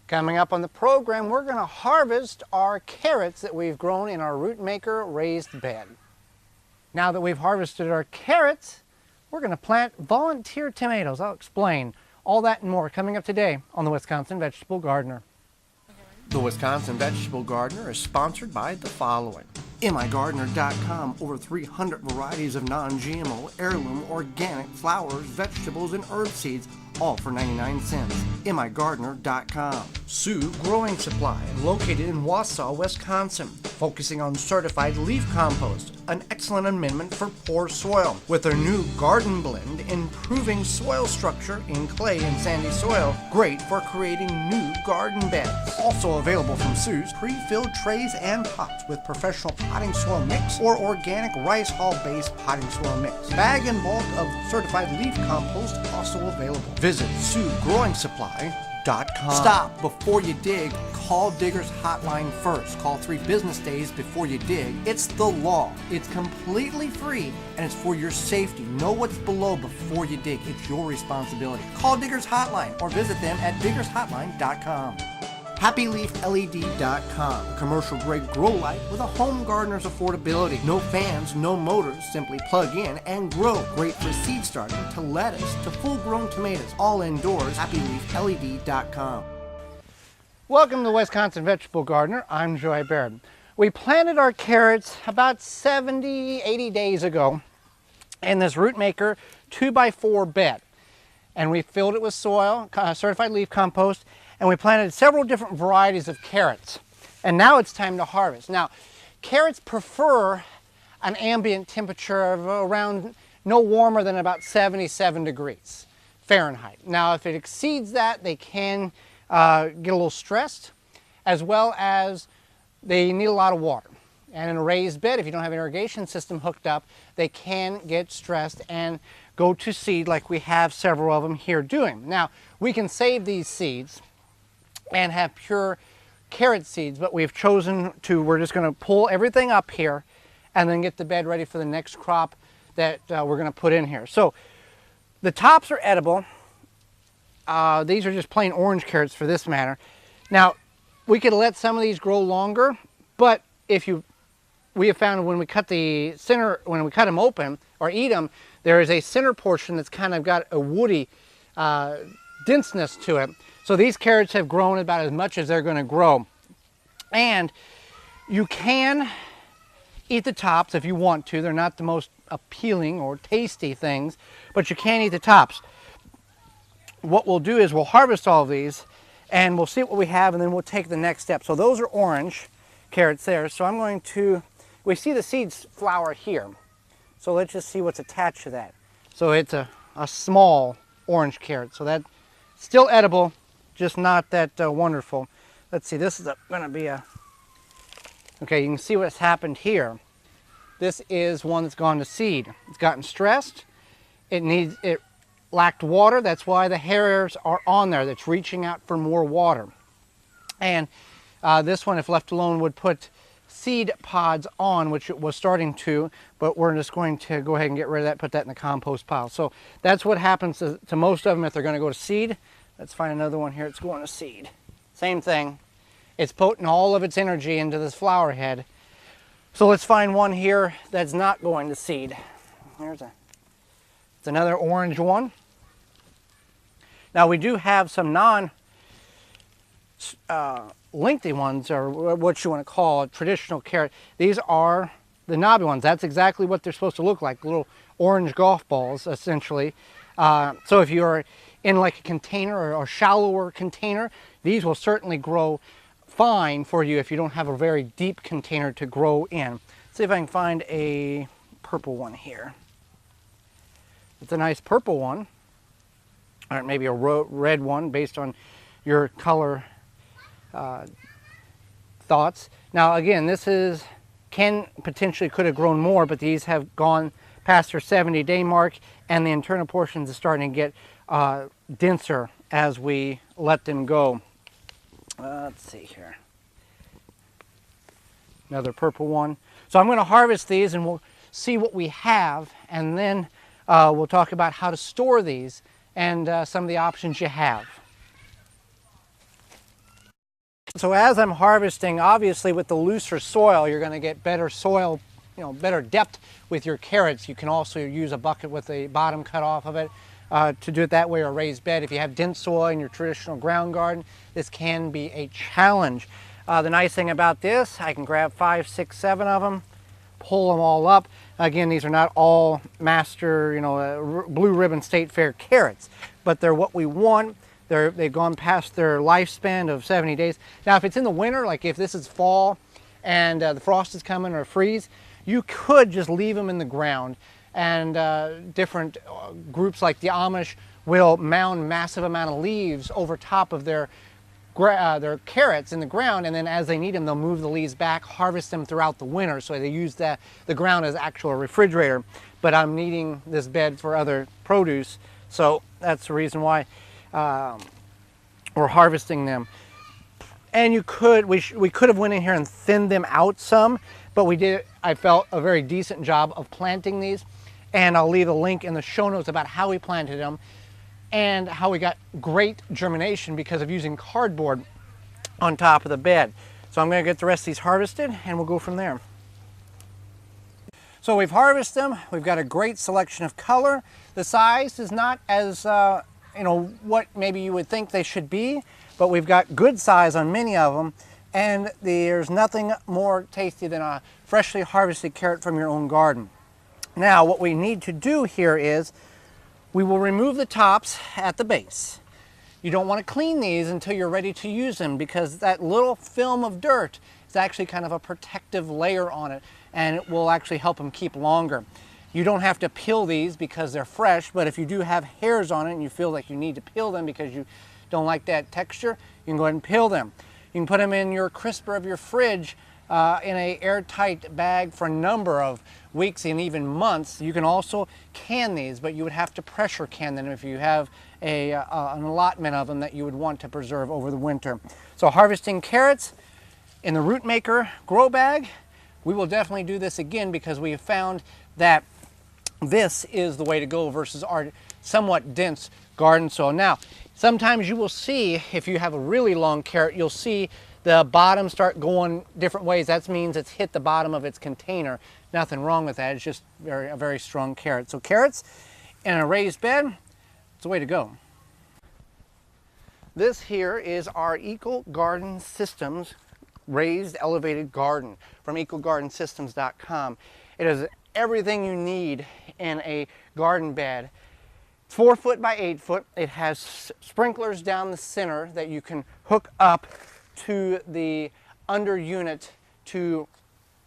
Coming up on the program, we're going to harvest our carrots that we've grown in our RootMaker raised bed. Now that we've harvested our carrots, we're going to plant volunteer tomatoes. I'll explain all that and more coming up today on the Wisconsin Vegetable Gardener. The Wisconsin Vegetable Gardener is sponsored by the following. MIgardener.com, over 300 varieties of non-GMO, heirloom, organic flowers, vegetables, and herb seeds, all for 99 cents. MIgardener.com. Sioux Growing Supply, located in Wausau, Wisconsin, focusing on certified leaf compost, an excellent amendment for poor soil. With their new garden blend, improving soil structure in clay and sandy soil, great for creating new garden beds. Also available from Sioux's, pre-filled trays and pots with professional potting soil mix or organic rice hull-based potting soil mix. Bag and bulk of certified leaf compost also available. Visit SiouxGrowingSupply.com. Stop before you dig. Call Digger's hotline first. Call 3 business days before you dig. It's the law. It's completely free and it's for your safety. Know what's below before you dig. It's your responsibility. Call Digger's hotline or visit them at diggershotline.com. HappyLeafLED.com, a commercial-grade grow light with a home gardener's affordability. No fans, no motors, simply plug in and grow. Great for seed starting to lettuce to full-grown tomatoes, all indoors. HappyLeafLED.com. Welcome to the Wisconsin Vegetable Gardener. I'm Joy Baird. We planted our carrots about 70, 80 days ago in this RootMaker 2x4 bed. And we filled it with soil, certified leaf compost, and we planted several different varieties of carrots. And now it's time to harvest. Now, carrots prefer an ambient temperature of around no warmer than about 77 degrees Fahrenheit. Now, if it exceeds that, they can get a little stressed, as well as they need a lot of water. And in a raised bed, if you don't have an irrigation system hooked up, they can get stressed and go to seed like we have several of them here doing. Now, we can save these seeds and have pure carrot seeds, but we've chosen to, we're just going to pull everything up here and then get the bed ready for the next crop that we're going to put in here. So the tops are edible. These are just plain orange carrots for this matter. Now, we could let some of these grow longer, but we have found when we cut the center, when we cut them open or eat them, there is a center portion that's kind of got a woody denseness to it. So these carrots have grown about as much as they're going to grow. And you can eat the tops if you want to. They're not the most appealing or tasty things, but you can eat the tops. What we'll do is we'll harvest all of these and we'll see what we have, and then we'll take the next step. So those are orange carrots there. So I'm going to, we see the seeds flower here. So let's just see what's attached to that. So it's a small orange carrot. So that's still edible, just not that wonderful. Let's see, this is going to be a, okay, you can see what's happened here. This is one that's gone to seed. It's gotten stressed. It lacked water. That's why the hairs are on there. That's reaching out for more water. And this one, if left alone, would put seed pods on, which it was starting to, but we're just going to go ahead and get rid of that, put that in the compost pile. So that's what happens to most of them if they're going to go to seed. Let's find another one here. It's going to seed. Same thing. It's putting all of its energy into this flower head. So let's find one here that's not going to seed. It's another orange one. Now we do have some lengthy ones, or what you want to call a traditional carrot. These are the knobby ones. That's exactly what they're supposed to look like, little orange golf balls, essentially. So if you're in like a container or a shallower container, these will certainly grow fine for you if you don't have a very deep container to grow in. Let's see if I can find a purple one here. It's a nice purple one, or maybe a red one based on your color thoughts. Now again, this is could have grown more, but these have gone past their 70-day mark, and the internal portions are starting to get denser as we let them go. Let's see here. Another purple one. So I'm going to harvest these and we'll see what we have, and then we'll talk about how to store these and some of the options you have. So as I'm harvesting, obviously with the looser soil, you're going to get better soil, better depth with your carrots. You can also use a bucket with the bottom cut off of it to do it that way, or a raised bed. If you have dense soil in your traditional ground garden, this can be a challenge. The nice thing about this, I can grab 5, 6, 7 of them, pull them all up. Again, these are not all master, blue ribbon state fair carrots, but they're what we want. They've gone past their lifespan of 70 days. Now, if it's in the winter, like if this is fall and the frost is coming or freeze, you could just leave them in the ground, and different groups like the Amish will mound massive amount of leaves over top of their carrots in the ground, and then as they need them, they'll move the leaves back, harvest them throughout the winter, so they use the ground as actual refrigerator. But I'm needing this bed for other produce, so that's the reason why we're harvesting them. And we could have went in here and thinned them out some, but I felt a very decent job of planting these, and I'll leave a link in the show notes about how we planted them and how we got great germination because of using cardboard on top of the bed. So I'm going to get the rest of these harvested and we'll go from there. So we've harvested them. We've got a great selection of color. The size is not as what maybe you would think they should be, but we've got good size on many of them, and there's nothing more tasty than a freshly harvested carrot from your own garden. Now what we need to do here is we will remove the tops at the base. You don't want to clean these until you're ready to use them, because that little film of dirt is actually kind of a protective layer on it, and it will actually help them keep longer. You don't have to peel these because they're fresh, but if you do have hairs on it and you feel like you need to peel them because you don't like that texture, you can go ahead and peel them. You can put them in your crisper of your fridge in an airtight bag for a number of weeks and even months. You can also can these, but you would have to pressure can them if you have an allotment of them that you would want to preserve over the winter. So harvesting carrots in the RootMaker grow bag, we will definitely do this again because we have found that this is the way to go versus our somewhat dense garden soil. Now, sometimes you will see, if you have a really long carrot, you'll see the bottom start going different ways. That means it's hit the bottom of its container. Nothing wrong with that. It's just a very strong carrot. So carrots in a raised bed, it's the way to go. This here is our Eco Garden Systems raised elevated garden from ecogardensystems.com. It is everything you need in a garden bed. 4 foot by 8 foot. It has sprinklers down the center that you can hook up to the under unit to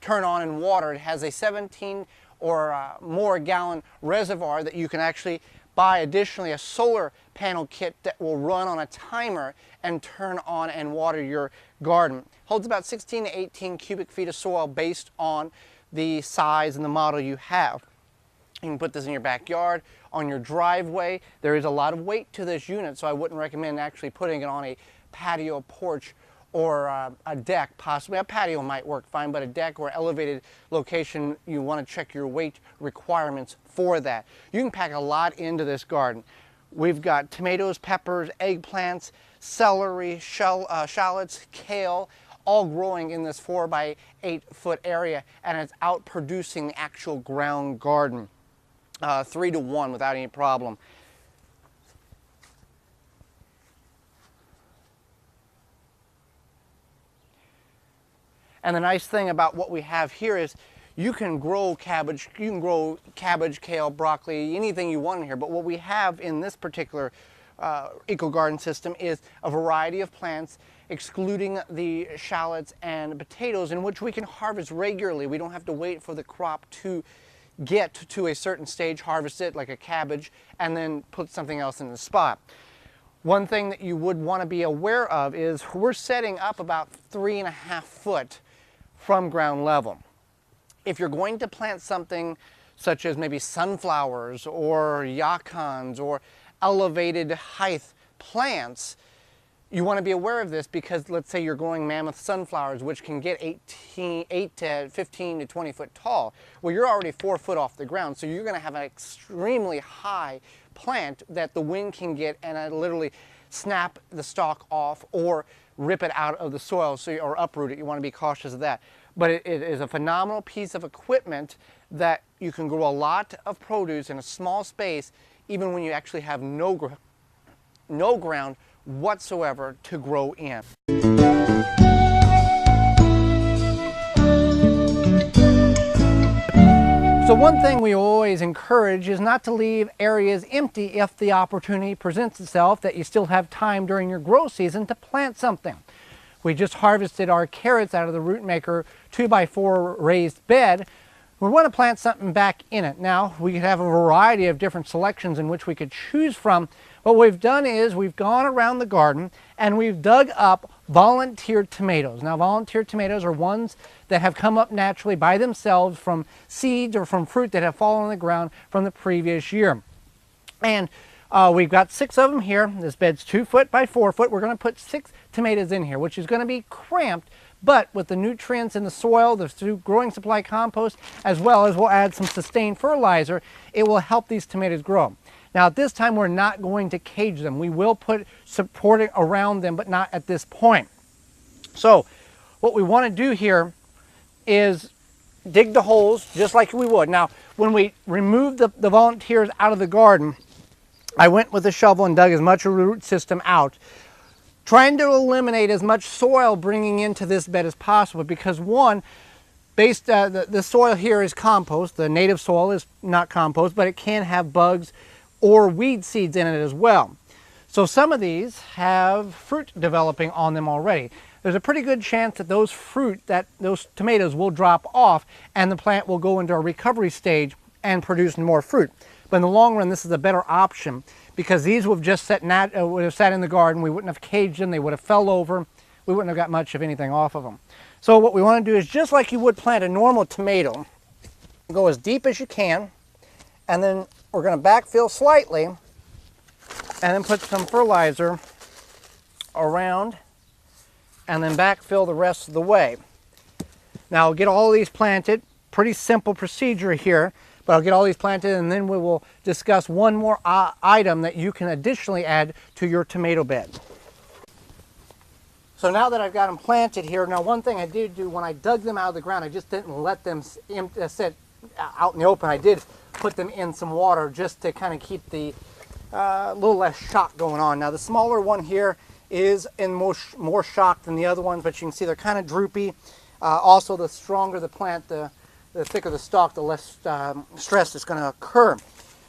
turn on and water. It has a 17 or more gallon reservoir that you can actually buy. Additionally, a solar panel kit that will run on a timer and turn on and water your garden. Holds about 16 to 18 cubic feet of soil based on the size and the model you have. You can put this in your backyard, on your driveway. There is a lot of weight to this unit, so I wouldn't recommend actually putting it on a patio porch or a deck. Possibly a patio might work fine, but a deck or elevated location, you want to check your weight requirements for that. You can pack a lot into this garden. We've got tomatoes, peppers, eggplants, celery, shallots, kale, all growing in this 4 by 8 foot area, and it's out producing the actual ground garden 3 to 1 without any problem. And the nice thing about what we have here is you can grow cabbage, kale, broccoli, anything you want in here. But what we have in this particular eco garden system is a variety of plants, excluding the shallots and potatoes, in which we can harvest regularly. We don't have to wait for the crop to get to a certain stage, harvest it like a cabbage, and then put something else in the spot. One thing that you would want to be aware of is we're setting up about 3.5 foot from ground level. If you're going to plant something such as maybe sunflowers or yacons or elevated height plants, you want to be aware of this because let's say you're growing mammoth sunflowers, which can get 8 to 15 to 20 foot tall. Well, you're already 4 foot off the ground, so you're going to have an extremely high plant that the wind can get and literally snap the stalk off or rip it out of the soil or uproot it. You want to be cautious of that. But it is a phenomenal piece of equipment that you can grow a lot of produce in a small space, even when you actually have no ground whatsoever to grow in. So one thing we always encourage is not to leave areas empty if the opportunity presents itself that you still have time during your grow season to plant something. We just harvested our carrots out of the RootMaker 2x4 raised bed. We want to plant something back in it. Now, we have a variety of different selections in which we could choose from. What we've done is we've gone around the garden and we've dug up volunteer tomatoes. Now, volunteer tomatoes are ones that have come up naturally by themselves from seeds or from fruit that have fallen on the ground from the previous year. And we've got 6 of them here. This bed's 2 foot by 4 foot. We're going to put 6 tomatoes in here, which is going to be cramped, but with the nutrients in the soil, the growing supply compost, as well as we'll add some sustained fertilizer, it will help these tomatoes grow. Now at this time, we're not going to cage them. We will put supporting around them, but not at this point. So what we want to do here is dig the holes just like we would. Now, when we removed the volunteers out of the garden, I went with a shovel and dug as much of the root system out, trying to eliminate as much soil bringing into this bed as possible, because one, the soil here is compost. The native soil is not compost, but it can have bugs or weed seeds in it as well. So some of these have fruit developing on them already. There's a pretty good chance that those tomatoes will drop off and the plant will go into a recovery stage and produce more fruit. But in the long run, this is a better option because these would have just sat in the garden. We wouldn't have caged them. They would have fell over. We wouldn't have got much of anything off of them. So what we want to do is just like you would plant a normal tomato, go as deep as you can, and then we're going to backfill slightly and then put some fertilizer around and then backfill the rest of the way. Now I'll get all these planted. Pretty simple procedure here, but I'll get all these planted and then we will discuss one more item that you can additionally add to your tomato bed. So now that I've got them planted here, now one thing I did do when I dug them out of the ground, I just didn't let them sit out in the open. I did put them in some water just to kind of keep the little less shock going on. Now the smaller one here is in more shock than the other ones, but you can see they're kind of droopy. Also, the stronger the plant, the thicker the stalk, the less stress is going to occur.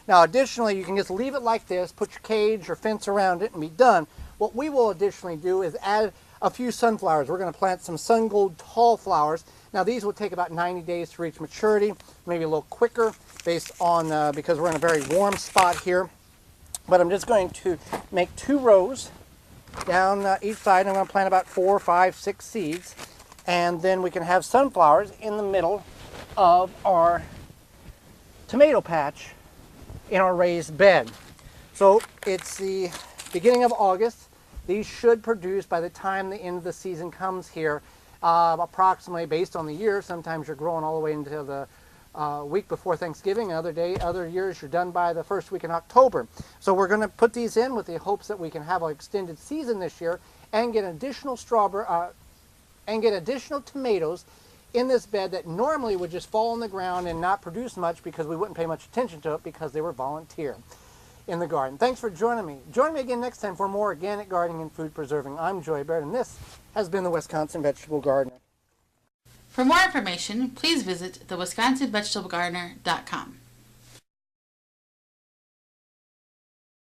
Now additionally, you can just leave it like this, put your cage or fence around it and be done. What we will additionally do is add a few sunflowers. We're going to plant some sun gold tall flowers. Now these will take about 90 days to reach maturity, maybe a little quicker based on, because we're in a very warm spot here. But I'm just going to make 2 rows down each side. I'm going to plant about 4, 5, 6 seeds. And then we can have sunflowers in the middle of our tomato patch in our raised bed. So it's the beginning of August. These should produce by the time the end of the season comes here, approximately based on the year. Sometimes you're growing all the way into the week before Thanksgiving. Other years you're done by the first week in October. So we're going to put these in with the hopes that we can have an extended season this year and get additional additional tomatoes in this bed that normally would just fall on the ground and not produce much because we wouldn't pay much attention to it because they were volunteer in the garden. Thanks for joining me. Join me again next time for more organic gardening and food preserving. I'm Joy Baird, and this has been the Wisconsin Vegetable Gardener. For more information, please visit the WisconsinVegetableGardener.com.